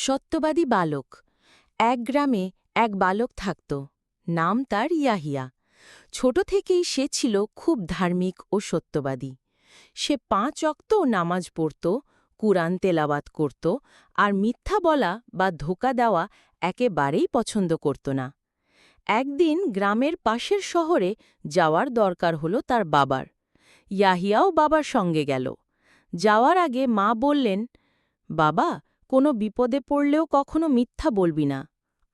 সত্যবাদী বালক। এক গ্রামে এক বালক থাকত। নাম তার ইয়াহিয়া। ছোট থেকেই সে ছিল খুব ধার্মিক ও সত্যবাদী। সে ৫ ওয়াক্ত নামাজ পড়ত, কুরআন তেলাওয়াত করত, আর মিথ্যা বলা বা ধোঁকা দেওয়া একেবারেই পছন্দ করত না। একদিন গ্রামের পাশের শহরে যাওয়ার দরকার হলো তার বাবার। ইয়াহিয়াও বাবার সঙ্গে গেল। যাওয়ার আগে মা বললেন, বাবা, কোনো বিপদে পড়লেও কখনো মিথ্যা বলবি না।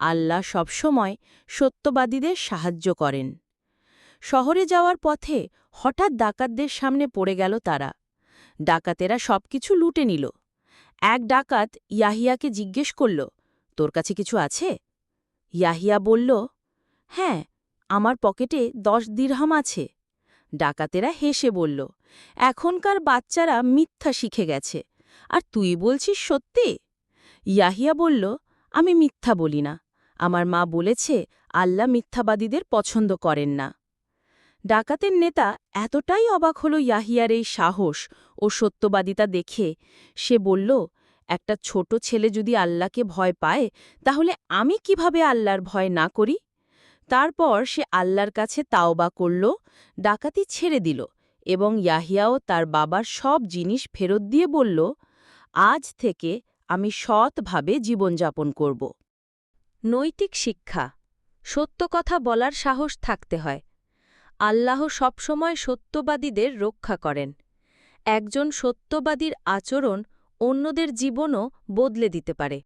আল্লাহ সবসময় সত্যবাদীদের সাহায্য করেন। শহরে যাওয়ার পথে হঠাৎ ডাকাতদের সামনে পড়ে গেল তারা। ডাকাতেরা সবকিছু লুটে নিল। এক ডাকাত ইয়াহিয়াকে জিজ্ঞেস করল, তোর কাছে কিছু আছে? ইয়াহিয়া বলল, হ্যাঁ, আমার পকেটে ১০ দিরহাম আছে। ডাকাতেরা হেসে বলল, এখনকার বাচ্চারা মিথ্যা শিখে গেছে, আর তুই বলছিস সত্যি? ইয়াহিয়া বলল, আমি মিথ্যা বলি না। আমার মা বলেছে আল্লাহ মিথ্যাবাদীদের পছন্দ করেন না। ডাকাতের নেতা এতটাই অবাক হল ইয়াহিয়ার এই সাহস ও সত্যবাদিতা দেখে। সে বলল, একটা ছোট ছেলে যদি আল্লাহকে ভয় পায়, তাহলে আমি কিভাবে আল্লাহর ভয় না করি? তারপর সে আল্লাহর কাছে তাওবা করল, ডাকাতি ছেড়ে দিল এবং ইয়াহিয়াও তার বাবার সব জিনিস ফেরত দিয়ে বলল, আজ থেকে আমি সৎভাবে জীবনযাপন করব। নৈতিক শিক্ষা। সত্য কথা বলার সাহস থাকতে হয়। আল্লাহ সবসময় সত্যবাদীদের রক্ষা করেন। একজন সত্যবাদীর আচরণ অন্যদের জীবনও বদলে দিতে পারে।